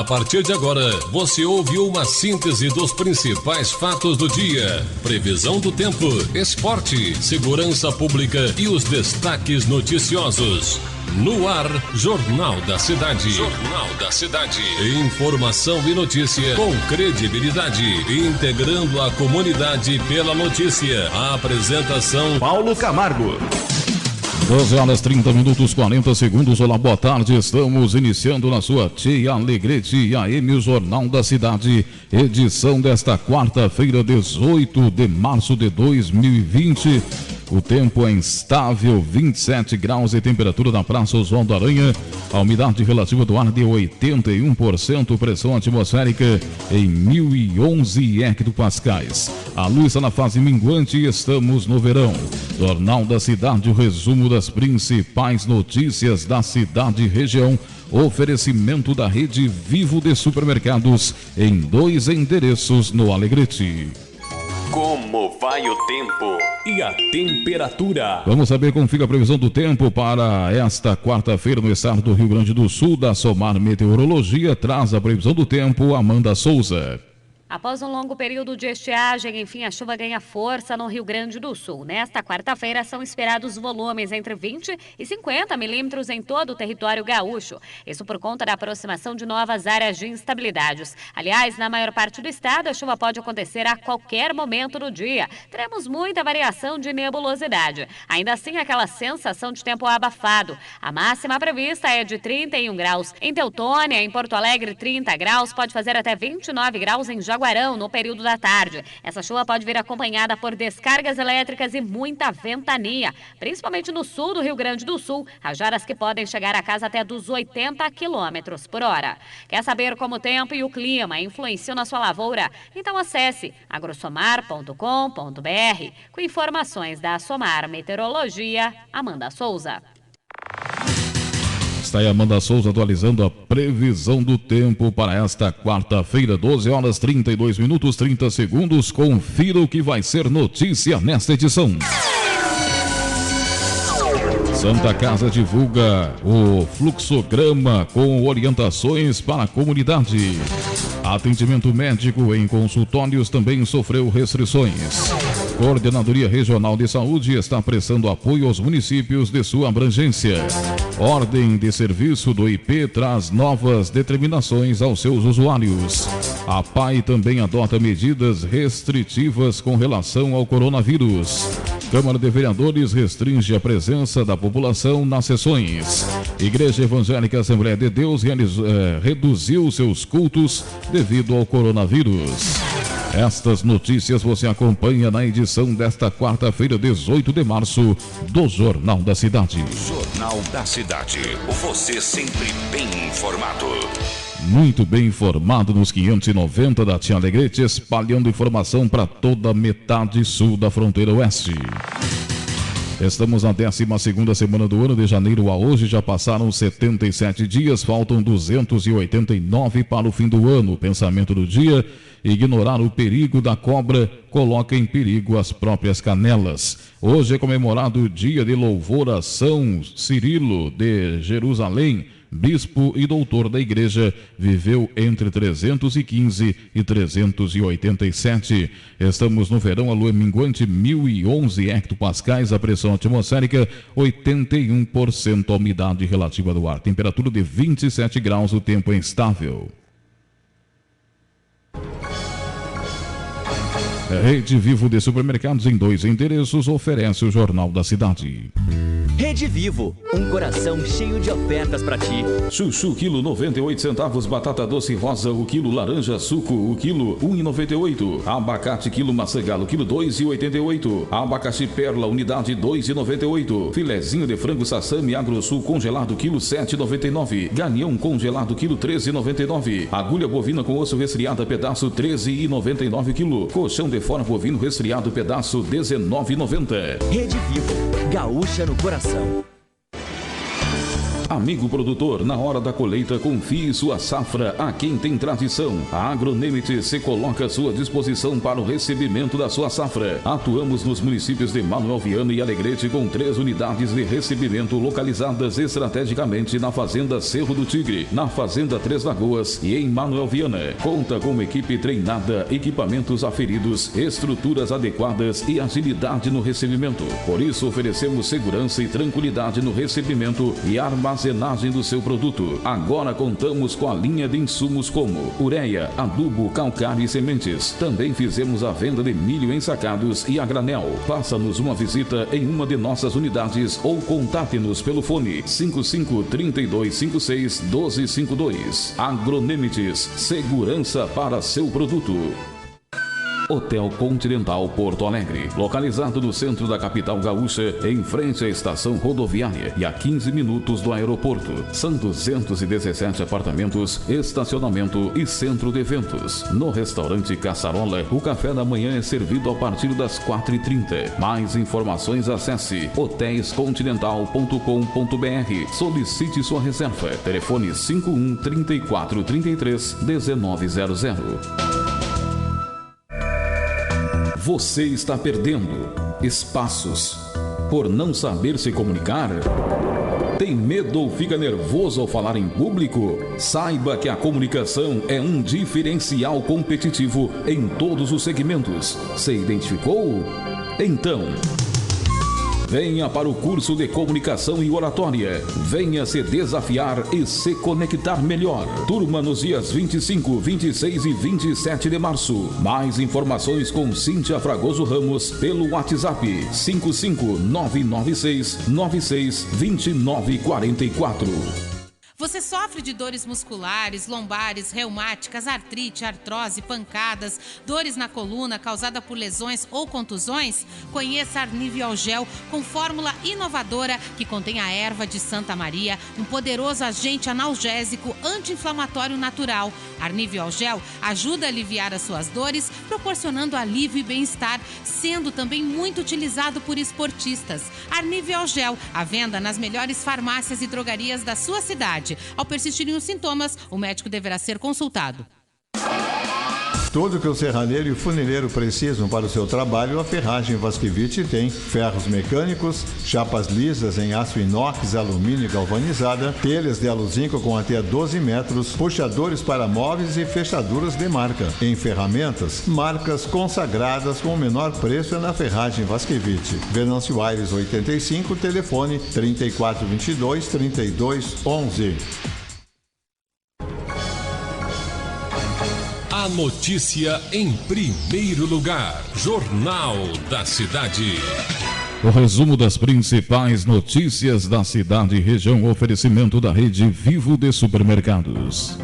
A partir de agora, você ouve uma síntese dos principais fatos do dia, previsão do tempo, esporte, segurança pública e os destaques noticiosos. No ar, Jornal da Cidade. Jornal da Cidade. Informação e notícia com credibilidade, integrando a comunidade pela notícia. A apresentação: Paulo Camargo. 12 horas 30 minutos 40 segundos. Olá, boa tarde. Estamos iniciando na sua Tia Alegrete AM, o Jornal da Cidade, edição desta quarta-feira, 18 de março de 2020. O tempo é instável, 27 graus de temperatura na Praça Oswaldo Aranha. A umidade relativa do ar de 81%, pressão atmosférica em 1011 hectopascais. A luz está na fase minguante e estamos no verão. Jornal da Cidade, o resumo das principais notícias da cidade e região. Oferecimento da Rede Vivo de Supermercados em 2 endereços no Alegrete. Como vai o tempo e a temperatura? Vamos saber como fica a previsão do tempo para esta quarta-feira no estado do Rio Grande do Sul. Da Somar Meteorologia traz a previsão do tempo, Amanda Souza. Após um longo período de estiagem, enfim, a chuva ganha força no Rio Grande do Sul. Nesta quarta-feira são esperados volumes entre 20 e 50 milímetros em todo o território gaúcho. Isso por conta da aproximação de novas áreas de instabilidades. Aliás, na maior parte do estado, a chuva pode acontecer a qualquer momento do dia. Teremos muita variação de nebulosidade. Ainda assim, aquela sensação de tempo abafado. A máxima prevista é de 31 graus. Em Teutônia, em Porto Alegre, 30 graus. Pode fazer até 29 graus em Jaguarão no período da tarde. Essa chuva pode vir acompanhada por descargas elétricas e muita ventania, principalmente no sul do Rio Grande do Sul, rajadas que podem chegar a casa até dos 80 km por hora. Quer saber como o tempo e o clima influenciam na sua lavoura? Então acesse agrosomar.com.br. Com informações da Somar Meteorologia, Amanda Souza. Está aí Amanda Souza atualizando a previsão do tempo para esta quarta-feira, 12 horas 32 minutos 30 segundos. Confira o que vai ser notícia nesta edição. Santa Casa divulga o fluxograma com orientações para a comunidade. Atendimento médico em consultórios também sofreu restrições. Coordenadoria Regional de Saúde está prestando apoio aos municípios de sua abrangência. Ordem de serviço do IP traz novas determinações aos seus usuários. A PAI também adota medidas restritivas com relação ao coronavírus. Câmara de Vereadores restringe a presença da população nas sessões. Igreja Evangélica Assembleia de Deus reduziu seus cultos devido ao coronavírus. Estas notícias você acompanha na edição desta quarta-feira, 18 de março, do Jornal da Cidade. Jornal da Cidade. Você sempre bem informado. Muito bem informado nos 590 da Tia Alegrete, espalhando informação para toda a metade sul da fronteira oeste. Estamos na 12ª semana do ano, de janeiro a hoje, já passaram 77 dias, faltam 289 para o fim do ano. Pensamento do dia: ignorar o perigo da cobra coloca em perigo as próprias canelas. Hoje é comemorado o dia de louvor a São Cirilo de Jerusalém, bispo e doutor da igreja, viveu entre 315 e 387. Estamos no verão, a lua minguante 1011 hectopascais, a pressão atmosférica 81%, a umidade relativa do ar, temperatura de 27 graus, o tempo é instável. Rede Vivo de Supermercados em 2 endereços oferece o Jornal da Cidade. Rede Vivo, um coração cheio de ofertas para ti. Chuchu, quilo 98 centavos. Batata doce rosa, o quilo. Laranja suco, o quilo 1,98. Abacate, quilo. Maçã galo, quilo 2,88. Abacaxi perla, unidade 2,98. Filezinho de frango sassami Agrosul congelado, quilo 7,99. Galinhão congelado, quilo 13,99. Agulha bovina com osso resfriada, pedaço 13,99 quilo. Colchão de fora bovino resfriado, pedaço 19,90. Rede Vivo, gaúcha no coração. Amigo produtor, na hora da colheita, confie sua safra a quem tem tradição. A Agronemit se coloca à sua disposição para o recebimento da sua safra. Atuamos nos municípios de Manoel Viana e Alegrete com 3 unidades de recebimento localizadas estrategicamente na Fazenda Cerro do Tigre, na Fazenda Três Lagoas e em Manoel Viana. Conta com uma equipe treinada, equipamentos aferidos, estruturas adequadas e agilidade no recebimento. Por isso, oferecemos segurança e tranquilidade no recebimento e armazenagem do seu produto. Agora contamos com a linha de insumos como ureia, adubo, calcário e sementes. Também fizemos a venda de milho ensacados e a granel. Faça-nos uma visita em uma de nossas unidades ou contate-nos pelo fone 55-3256-1252. Agronemites, segurança para seu produto. Hotel Continental Porto Alegre, localizado no centro da capital gaúcha, em frente à estação rodoviária e a 15 minutos do aeroporto. São 217 apartamentos, estacionamento e centro de eventos. No restaurante Caçarola, o café da manhã é servido a partir das 4h30. Mais informações, acesse hotéiscontinental.com.br. Solicite sua reserva. Telefone 51 34 33 1900. Você está perdendo espaços por não saber se comunicar? Tem medo ou fica nervoso ao falar em público? Saiba que a comunicação é um diferencial competitivo em todos os segmentos. Se identificou? Então, venha para o curso de Comunicação e Oratória. Venha se desafiar e se conectar melhor. Turma nos dias 25, 26 e 27 de março. Mais informações com Cíntia Fragoso Ramos pelo WhatsApp 55996962944. Você sofre de dores musculares, lombares, reumáticas, artrite, artrose, pancadas, dores na coluna causada por lesões ou contusões? Conheça Arniviol Gel com fórmula inovadora que contém a erva de Santa Maria, um poderoso agente analgésico anti-inflamatório natural. Arniviol Gel ajuda a aliviar as suas dores, proporcionando alívio e bem-estar, sendo também muito utilizado por esportistas. Arniviol Gel, à venda nas melhores farmácias e drogarias da sua cidade. Ao persistirem os sintomas, o médico deverá ser consultado. Tudo que o serralheiro e o funileiro precisam para o seu trabalho, a Ferragem Vasquevich tem. Ferros mecânicos, chapas lisas em aço inox, alumínio galvanizada, telhas de aluzinco com até 12 metros, puxadores para móveis e fechaduras de marca. Em ferramentas, marcas consagradas com o menor preço é na Ferragem Vasquevich. Venâncio Aires 85, telefone 3422-3211. A notícia em primeiro lugar. Jornal da Cidade. O resumo das principais notícias da cidade e região. Oferecimento da rede Vivo de Supermercados.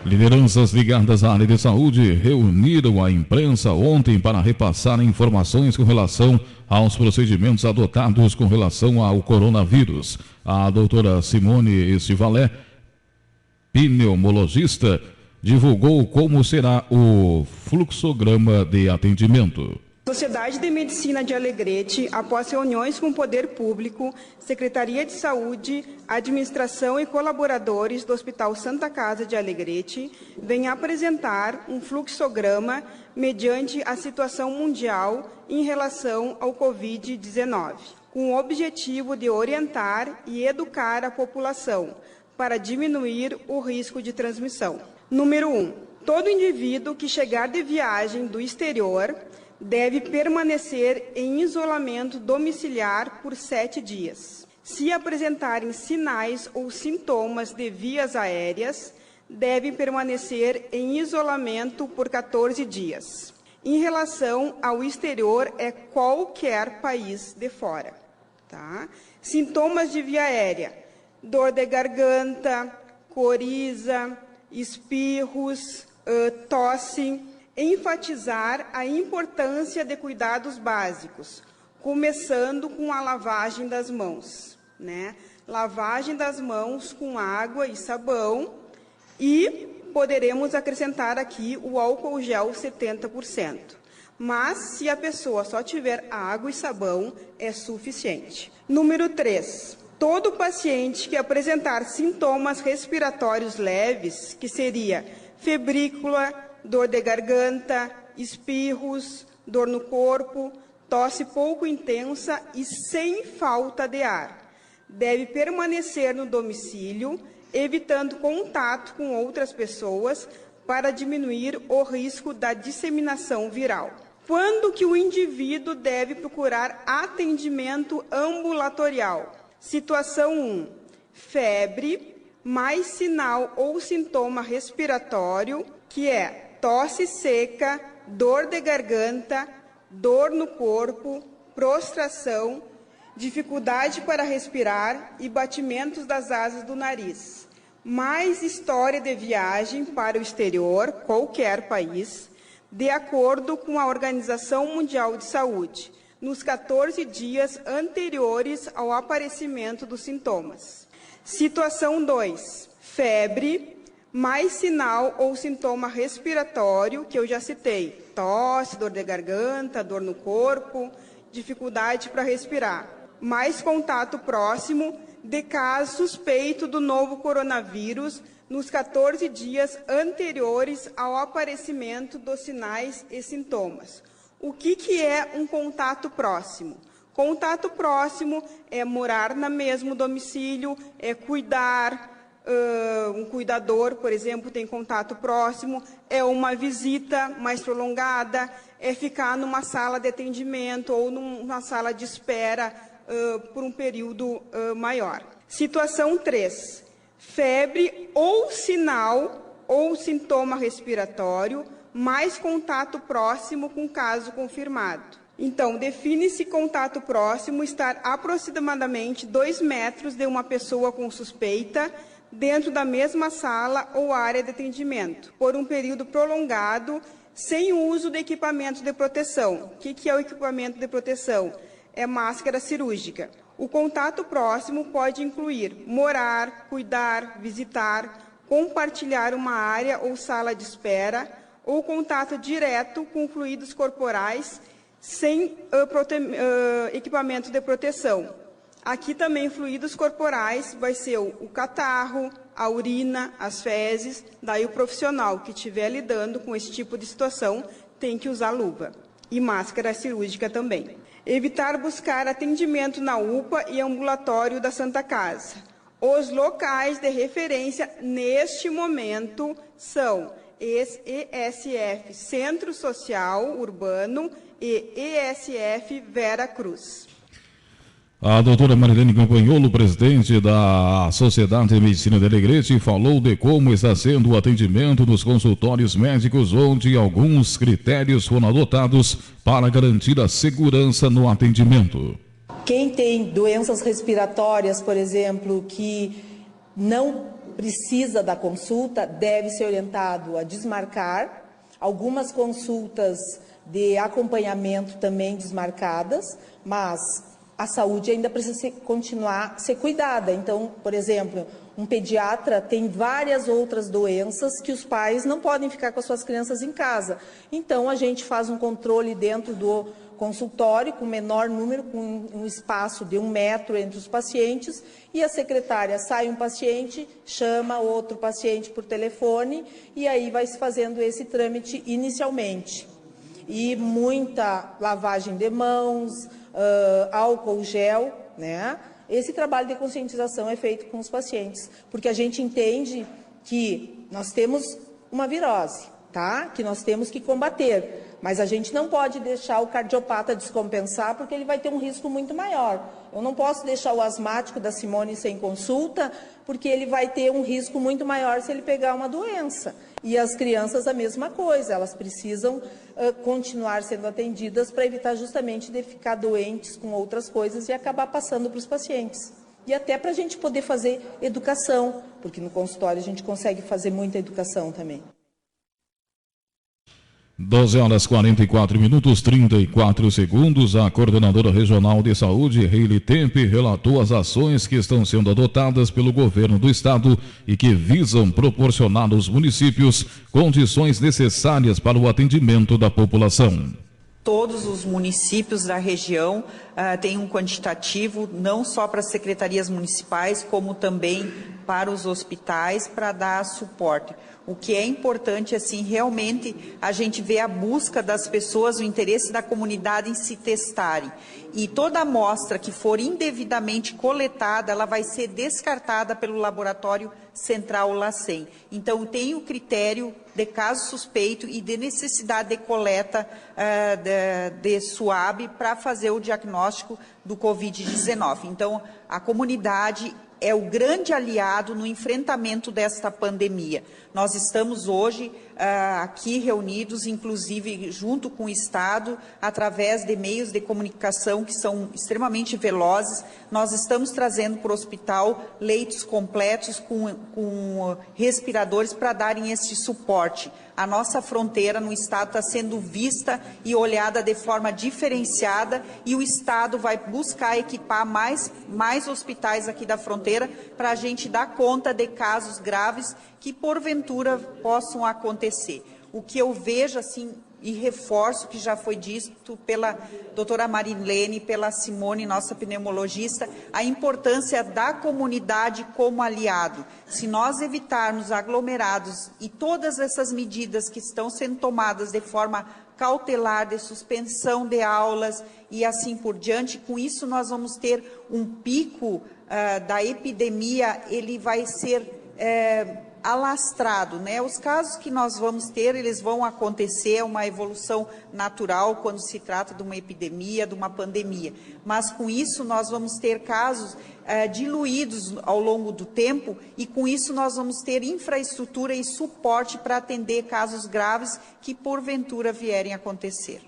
Lideranças ligadas à área de saúde reuniram a imprensa ontem para repassar informações com relação aos procedimentos adotados com relação ao coronavírus. A doutora Simone Estivalé, pneumologista, divulgou como será o fluxograma de atendimento. Sociedade de Medicina de Alegrete, após reuniões com o Poder Público, Secretaria de Saúde, Administração e colaboradores do Hospital Santa Casa de Alegrete, vem apresentar um fluxograma mediante a situação mundial em relação ao Covid-19, com o objetivo de orientar e educar a população para diminuir o risco de transmissão. Número 1. Todo indivíduo que chegar de viagem do exterior deve permanecer em isolamento domiciliar por 7 dias. Se apresentarem sinais ou sintomas de vias aéreas, devem permanecer em isolamento por 14 dias. Em relação ao exterior, é qualquer país de fora. Tá? Sintomas de via aérea: dor de garganta, coriza, espirros, tosse. Enfatizar a importância de cuidados básicos, começando com a lavagem das mãos, né? Lavagem das mãos com água e sabão, e poderemos acrescentar aqui o álcool gel 70%. Mas, se a pessoa só tiver água e sabão, é suficiente. Número 3. Todo paciente que apresentar sintomas respiratórios leves, que seria febrícula, dor de garganta, espirros, dor no corpo, tosse pouco intensa e sem falta de ar, deve permanecer no domicílio, evitando contato com outras pessoas para diminuir o risco da disseminação viral. Quando que o indivíduo deve procurar atendimento ambulatorial? Situação 1. Febre, mais sinal ou sintoma respiratório, que é tosse seca, dor de garganta, dor no corpo, prostração, dificuldade para respirar e batimentos das asas do nariz. Mais história de viagem para o exterior, qualquer país, de acordo com a Organização Mundial de Saúde, nos 14 dias anteriores ao aparecimento dos sintomas. Situação 2. Febre, mais sinal ou sintoma respiratório, que eu já citei, tosse, dor de garganta, dor no corpo, dificuldade para respirar. Mais contato próximo de caso suspeito do novo coronavírus nos 14 dias anteriores ao aparecimento dos sinais e sintomas. O que é um contato próximo? Contato próximo é morar no mesmo domicílio, é cuidar, um cuidador, por exemplo, tem contato próximo, é uma visita mais prolongada, é ficar numa sala de atendimento ou numa sala de espera por um período maior. Situação 3. Febre ou sinal ou sintoma respiratório, mais contato próximo com caso confirmado. Então, define-se contato próximo estar aproximadamente 2 metros de uma pessoa com suspeita dentro da mesma sala ou área de atendimento, por um período prolongado, sem uso de equipamento de proteção. O que é o equipamento de proteção? É máscara cirúrgica. O contato próximo pode incluir morar, cuidar, visitar, compartilhar uma área ou sala de espera, ou contato direto com fluidos corporais sem equipamento de proteção. Aqui também fluidos corporais vai ser o catarro, a urina, as fezes, daí o profissional que estiver lidando com esse tipo de situação tem que usar luva e máscara cirúrgica também. Evitar buscar atendimento na UPA e ambulatório da Santa Casa. Os locais de referência neste momento são ESF Centro Social Urbano e ESF Vera Cruz. A doutora Marilene Campanholo, presidente da Sociedade de Medicina de Alegrete, falou de como está sendo o atendimento nos consultórios médicos, onde alguns critérios foram adotados para garantir a segurança no atendimento. Quem tem doenças respiratórias, por exemplo, que não precisa da consulta, deve ser orientado a desmarcar. Algumas consultas de acompanhamento também desmarcadas, mas a saúde ainda precisa continuar a ser cuidada. Então, por exemplo, um pediatra tem várias outras doenças que os pais não podem ficar com as suas crianças em casa. Então, a gente faz um controle dentro do consultório, com menor número, com um espaço de 1 metro entre os pacientes, e a secretária sai um paciente, chama outro paciente por telefone, e aí vai se fazendo esse trâmite inicialmente. E muita lavagem de mãos, álcool gel, né? Esse trabalho de conscientização é feito com os pacientes, porque a gente entende que nós temos uma virose, tá? Que nós temos que combater, mas a gente não pode deixar o cardiopata descompensar, porque ele vai ter um risco muito maior. Eu não posso deixar o asmático da Simone sem consulta, porque ele vai ter um risco muito maior se ele pegar uma doença. E as crianças a mesma coisa, elas precisam continuar sendo atendidas para evitar justamente de ficar doentes com outras coisas e acabar passando para os pacientes. E até para a gente poder fazer educação, porque no consultório a gente consegue fazer muita educação também. 12h44, a coordenadora regional de saúde, Reile Tempe, relatou as ações que estão sendo adotadas pelo governo do estado e que visam proporcionar aos municípios condições necessárias para o atendimento da população. Todos os municípios da região têm um quantitativo, não só para as secretarias municipais, como também para os hospitais, para dar suporte. O que é importante, assim, realmente a gente vê a busca das pessoas, o interesse da comunidade em se testarem. E toda amostra que for indevidamente coletada, ela vai ser descartada pelo laboratório central LACEN. Então, tem o critério de caso suspeito e de necessidade de coleta de SWAB para fazer o diagnóstico do Covid-19. Então, a comunidade é o grande aliado no enfrentamento desta pandemia. Nós estamos hoje aqui reunidos, inclusive junto com o Estado, através de meios de comunicação que são extremamente velozes. Nós estamos trazendo para o hospital leitos completos com respiradores para darem esse suporte. A nossa fronteira no Estado está sendo vista e olhada de forma diferenciada e o Estado vai buscar equipar mais hospitais aqui da fronteira para a gente dar conta de casos graves que porventura possam acontecer. O que eu vejo, assim, e reforço que já foi dito pela doutora Marilene, pela Simone, nossa pneumologista, a importância da comunidade como aliado. Se nós evitarmos aglomerados e todas essas medidas que estão sendo tomadas de forma cautelar, de suspensão de aulas e assim por diante, com isso nós vamos ter um pico da epidemia, ele vai ser alastrado, né? Os casos que nós vamos ter, eles vão acontecer, é uma evolução natural quando se trata de uma epidemia, de uma pandemia. Mas com isso nós vamos ter casos diluídos ao longo do tempo e com isso nós vamos ter infraestrutura e suporte para atender casos graves que porventura vierem a acontecer.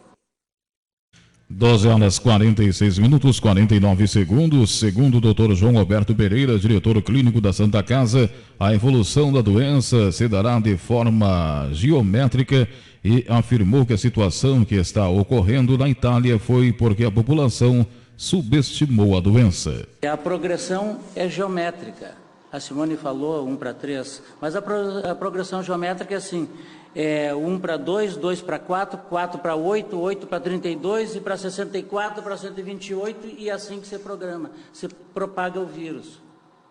12h46, 49 segundos. Segundo o Dr. João Alberto Pereira, diretor clínico da Santa Casa, a evolução da doença se dará de forma geométrica e afirmou que a situação que está ocorrendo na Itália foi porque a população subestimou a doença. A progressão é geométrica. A Simone falou 1 para 3, mas a progressão geométrica é assim. 1 para 2, 2 para 4, 4 para 8, 8 para 32 e para 64, para 128 e assim que você programa, você propaga o vírus.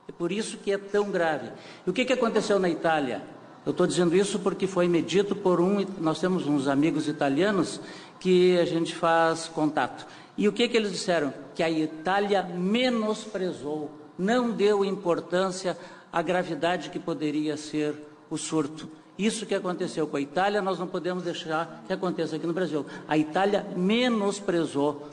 É por isso que é tão grave. E o que aconteceu na Itália? Eu estou dizendo isso porque foi medido por nós temos uns amigos italianos que a gente faz contato. E o que eles disseram? Que a Itália menosprezou, não deu importância à gravidade que poderia ser o surto. Isso que aconteceu com a Itália, nós não podemos deixar que aconteça aqui no Brasil. A Itália menosprezou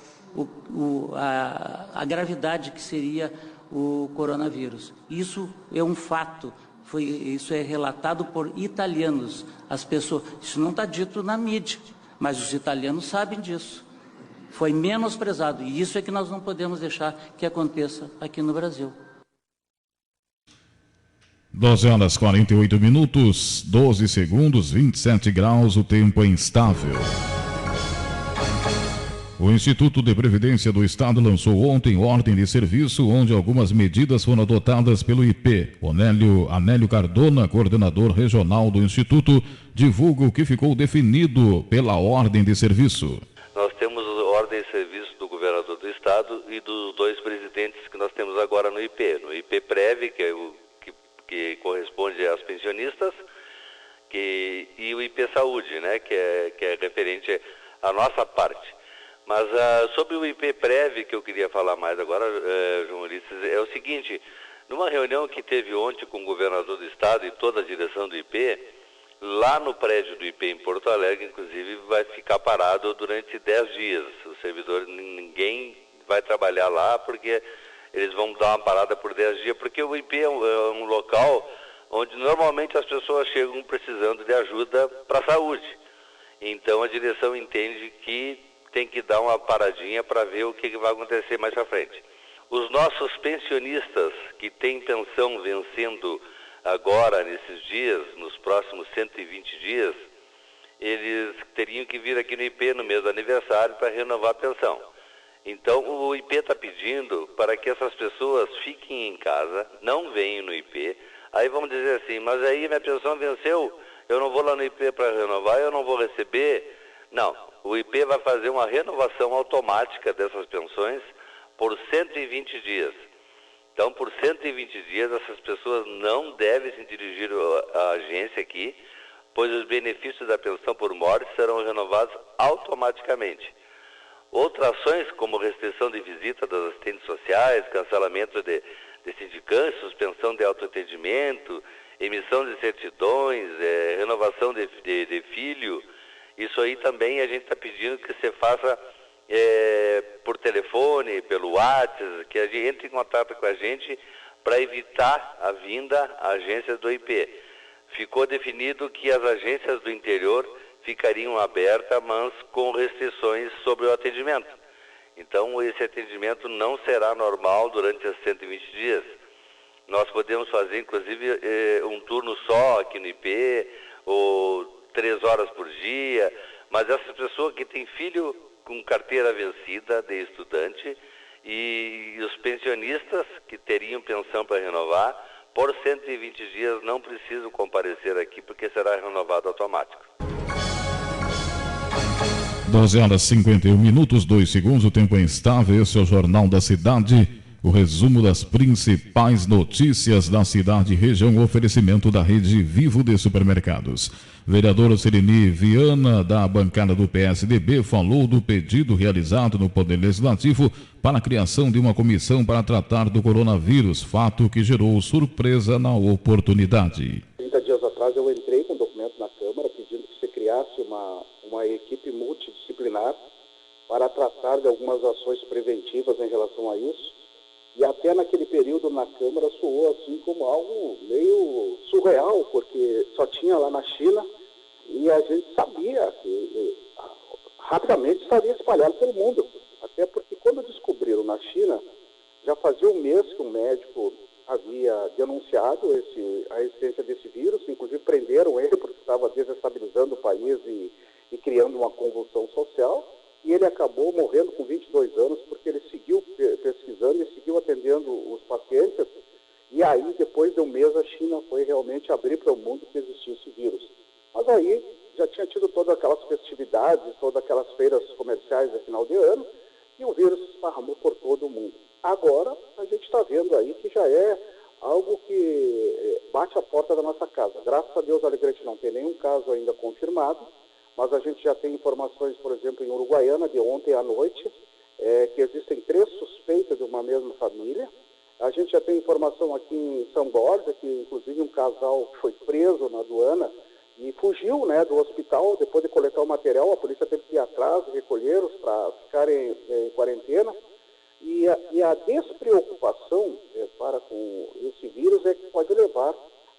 a gravidade que seria o coronavírus. Isso é um fato, isso é relatado por italianos. As pessoas, isso não está dito na mídia, mas os italianos sabem disso. Foi menosprezado e isso é que nós não podemos deixar que aconteça aqui no Brasil. 12h48, 12 segundos, 27 graus, o tempo é instável. O Instituto de Previdência do Estado lançou ontem ordem de serviço, onde algumas medidas foram adotadas pelo IP. Anélio Cardona, coordenador regional do Instituto, divulga o que ficou definido pela ordem de serviço. Nós temos a ordem de serviço do governador do Estado e dos dois presidentes que nós temos agora no IP. No IP Prev, que corresponde às pensionistas, e o IP Saúde, né, que é referente à nossa parte. Mas sobre o IP Prev, que eu queria falar mais agora, João Ulisses, é o seguinte: numa reunião que teve ontem com o governador do Estado e toda a direção do IP, lá no prédio do IP em Porto Alegre, inclusive, vai ficar parado durante 10 dias. Os servidores, ninguém vai trabalhar lá, porque eles vão dar uma parada por 10 dias, porque o IP é um local onde normalmente as pessoas chegam precisando de ajuda para a saúde. Então a direção entende que tem que dar uma paradinha para ver o que vai acontecer mais para frente. Os nossos pensionistas que têm pensão vencendo agora, nesses dias, nos próximos 120 dias, eles teriam que vir aqui no IP no mês do aniversário para renovar a pensão. Então, o IP está pedindo para que essas pessoas fiquem em casa, não venham no IP. Aí vamos dizer assim, mas aí minha pensão venceu, eu não vou lá no IP para renovar, eu não vou receber. Não, o IP vai fazer uma renovação automática dessas pensões por 120 dias. Então, por 120 dias, essas pessoas não devem se dirigir à agência aqui, pois os benefícios da pensão por morte serão renovados automaticamente. Outras ações, como restrição de visita das assistentes sociais, cancelamento de sindicância, suspensão de autoatendimento, emissão de certidões, renovação de filho, isso aí também a gente está pedindo que você faça por telefone, pelo WhatsApp, que a gente entre em contato com a gente para evitar a vinda à agência do IP. Ficou definido que as agências do interior ficariam abertas, mas com restrições sobre o atendimento. Então, esse atendimento não será normal durante esses 120 dias. Nós podemos fazer, inclusive, um turno só aqui no IP, ou 3 horas por dia, mas essas pessoas que têm filho com carteira vencida de estudante e os pensionistas que teriam pensão para renovar, por 120 dias não precisam comparecer aqui, porque será renovado automático. 12h51, 2 segundos, o tempo é instável. Esse é o Jornal da Cidade, o resumo das principais notícias da cidade e região, oferecimento da rede Vivo de Supermercados. Vereador Sereni Viana, da bancada do PSDB, falou do pedido realizado no Poder Legislativo para a criação de uma comissão para tratar do coronavírus, fato que gerou surpresa na oportunidade. 30 dias atrás eu entrei com um documento na Câmara pedindo que se criasse uma equipe multidisciplinar para tratar de algumas ações preventivas em relação a isso. E até naquele período na Câmara soou assim como algo meio surreal, porque só tinha lá na China e a gente sabia que rapidamente estaria espalhado pelo mundo. Até porque quando descobriram na China, já fazia um mês que um médico havia denunciado a existência desse vírus, inclusive prenderam ele porque estava desestabilizando o país e criando uma convulsão social. E ele acabou morrendo com 22 anos porque ele seguiu pesquisando e seguiu atendendo os pacientes. E aí, depois de um mês, a China foi realmente abrir para o mundo que existia esse vírus. Mas aí já tinha tido todas aquelas festividades, todas aquelas feiras comerciais de final de ano, e o vírus se esparramou por todo o mundo. Agora, a gente está vendo aí que já é algo que bate a porta da nossa casa. Graças a Deus, Alegrete não tem nenhum caso ainda confirmado, mas a gente já tem informações, por exemplo, em Uruguaiana, de ontem à noite, que existem 3 suspeitas de uma mesma família. A gente já tem informação aqui em São Borja, que inclusive um casal foi preso na aduana e fugiu, né, do hospital. Depois de coletar o material, a polícia teve que ir atrás e recolhê-los para ficarem em quarentena. E a despreocupação para com esse vírus é que pode levar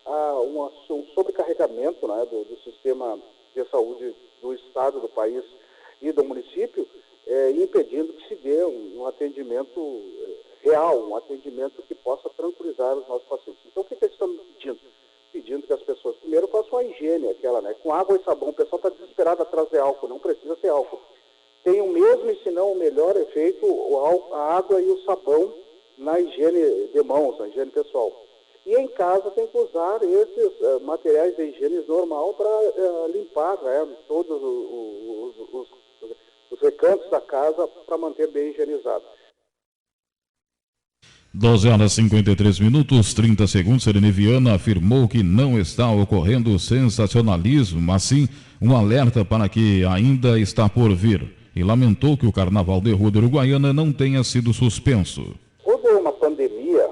a um sobrecarregamento, né, do sistema de saúde do estado, do país e do município, impedindo que se dê um atendimento real, um atendimento que possa tranquilizar os nossos pacientes. Então, o que eles estão pedindo? Pedindo que as pessoas primeiro façam a higiene, aquela, né? Com água e sabão. O pessoal está desesperado atrás de álcool, não precisa ser álcool. Tem o mesmo, e se não o melhor efeito, a água e o sabão na higiene de mãos, na higiene pessoal. E em casa tem que usar esses materiais de higiene normal para limpar, né, todos os recantos da casa para manter bem higienizado. 12h53, 30 segundos. Sereni Viana afirmou que não está ocorrendo sensacionalismo, mas sim um alerta para que ainda está por vir. E lamentou que o Carnaval de Rua de Uruguaiana não tenha sido suspenso. Quando é uma pandemia,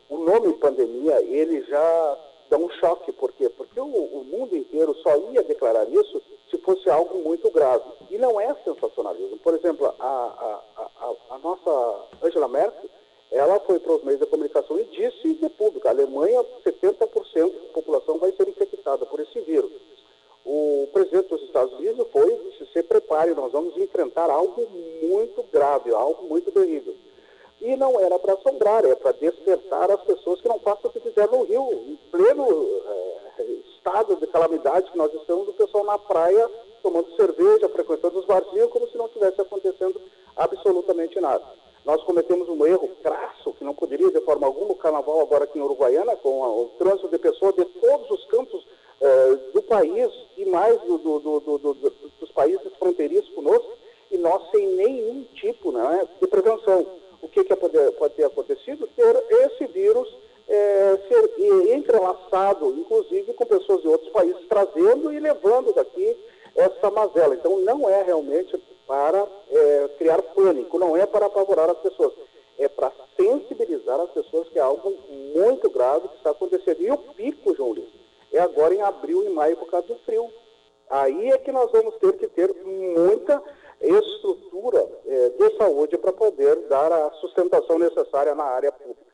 o nome pandemia, ele já dá um choque. Por quê? Porque o mundo inteiro só ia declarar isso se fosse algo muito grave. E não é sensacionalismo. Por exemplo, a nossa Angela Merkel, ela foi para os meios de comunicação e disse de público: a Alemanha, 70% da população vai ser infectada por esse vírus. O presidente dos Estados Unidos foi: se prepare, nós vamos enfrentar algo muito grave, algo muito terrível. E não era para assombrar, é para despertar as pessoas que não façam o que fizeram no Rio, em pleno estado de calamidade que nós estamos, o pessoal na praia tomando cerveja, frequentando os barzinhos, como se não estivesse acontecendo absolutamente nada. Nós cometemos um erro crasso, que não poderia de forma alguma, o carnaval agora aqui em Uruguaiana, com o trânsito de pessoas de todos os cantos do país e mais dos países acontecido, ter esse vírus ser entrelaçado, inclusive com pessoas de outros países, trazendo e levando daqui essa mazela. Então, não é realmente para criar pânico, não é para apavorar as pessoas, é para sensibilizar as pessoas que é algo muito grave que está acontecendo. E o pico, João Luiz, é agora em abril e maio por causa do frio. Aí é que nós vamos ter muita estrutura de saúde para poder dar a sustentação necessária na área pública.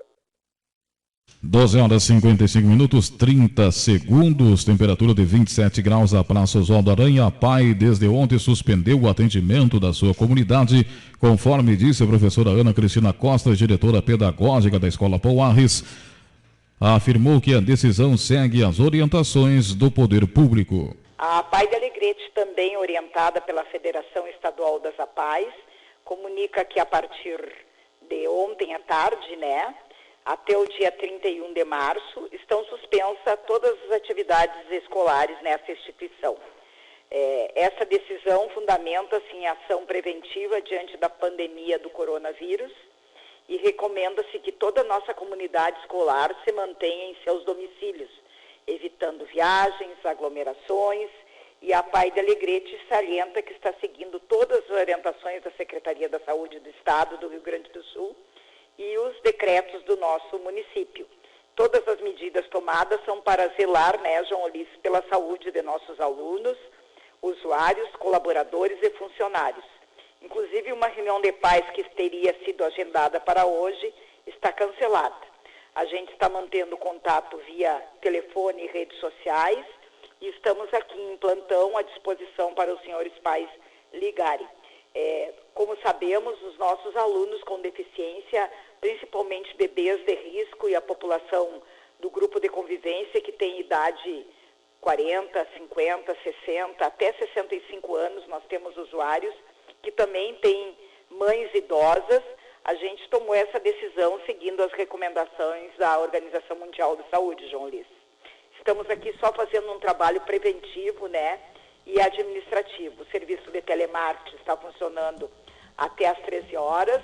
12 horas 55 minutos, 30 segundos, temperatura de 27 graus, a Praça Oswaldo Aranha. A PAI, desde ontem, suspendeu o atendimento da sua comunidade, conforme disse a professora Ana Cristina Costa, diretora pedagógica da Escola Pouarres, afirmou que a decisão segue as orientações do poder público. A APAI de Alegrete, também orientada pela Federação Estadual das APAIs, comunica que a partir de ontem à tarde, até o dia 31 de março, estão suspensas todas as atividades escolares nessa instituição. Essa decisão fundamenta-se em ação preventiva diante da pandemia do coronavírus e recomenda-se que toda a nossa comunidade escolar se mantenha em seus domicílios, evitando viagens, aglomerações, e a APAI de Alegrete salienta que está seguindo todas as orientações da Secretaria da Saúde do Estado do Rio Grande do Sul e os decretos do nosso município. Todas as medidas tomadas são para zelar, João Ulisses, pela saúde de nossos alunos, usuários, colaboradores e funcionários. Inclusive, uma reunião de pais que teria sido agendada para hoje está cancelada. A gente está mantendo contato via telefone e redes sociais e estamos aqui em plantão à disposição para os senhores pais ligarem. Como sabemos, os nossos alunos com deficiência, principalmente bebês de risco e a população do grupo de convivência que tem idade 40, 50, 60, até 65 anos, nós temos usuários que também têm mães idosas. A gente tomou essa decisão seguindo as recomendações da Organização Mundial da Saúde, João Ulisses. Estamos aqui só fazendo um trabalho preventivo, e administrativo. O serviço de telemarketing está funcionando até às 13 horas,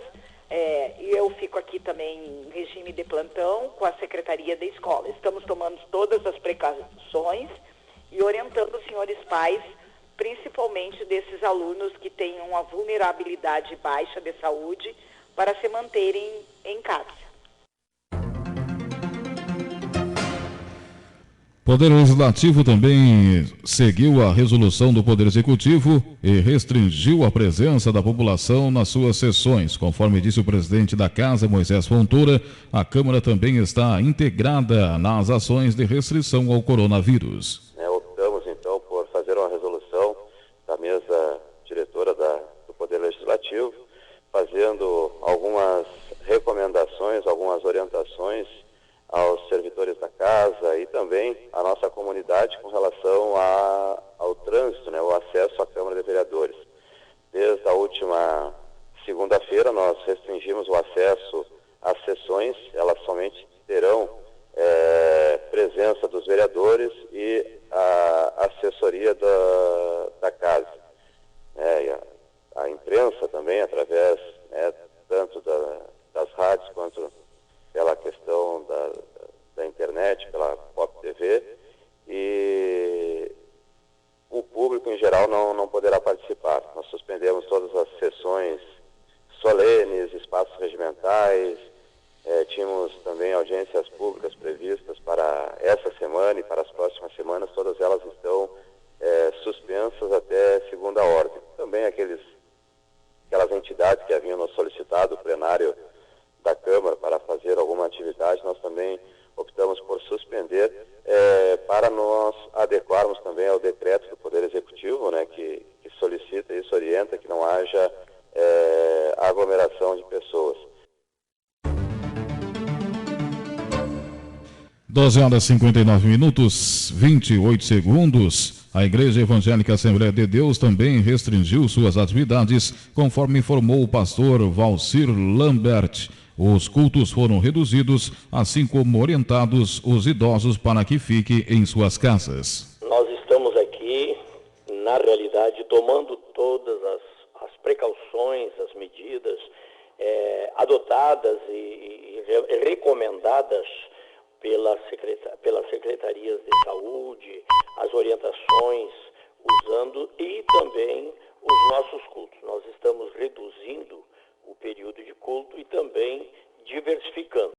e eu fico aqui também em regime de plantão com a Secretaria da Escola. Estamos tomando todas as precauções e orientando os senhores pais, principalmente desses alunos que têm uma vulnerabilidade baixa de saúde, para se manterem em casa. O Poder Legislativo também seguiu a resolução do Poder Executivo e restringiu a presença da população nas suas sessões. Conforme disse o presidente da Casa, Moisés Fontoura, a Câmara também está integrada nas ações de restrição ao coronavírus. Optamos, então, por fazer uma resolução da mesa diretora do Poder Legislativo, fazendo algumas recomendações, algumas orientações aos servidores da casa e também à nossa comunidade com relação ao trânsito, o acesso à Câmara de Vereadores. Desde a última segunda-feira nós restringimos o acesso às sessões, elas somente terão presença dos vereadores e a assessoria da casa. A imprensa também, através tanto das rádios quanto pela questão da internet, pela Pop TV, e o público em geral não poderá participar. Nós suspendemos todas as sessões solenes, espaços regimentais, tínhamos também audiências públicas previstas para essa semana e para as próximas semanas, todas elas estão suspensas até segunda ordem. Também aquelas entidades que haviam nos solicitado o plenário da Câmara para fazer alguma atividade, nós também optamos por suspender para nós adequarmos também ao decreto do Poder Executivo, que solicita e orienta que não haja aglomeração de pessoas. 12 horas e 59 minutos, 28 segundos. A Igreja Evangélica Assembleia de Deus também restringiu suas atividades, conforme informou o pastor Valcir Lambert. Os cultos foram reduzidos, assim como orientados os idosos para que fiquem em suas casas. Nós estamos aqui, na realidade, tomando todas as precauções, as medidas adotadas e recomendadas pelas secretarias de saúde, as orientações, usando e também os nossos cultos. Nós estamos reduzindo o período de culto e também diversificando.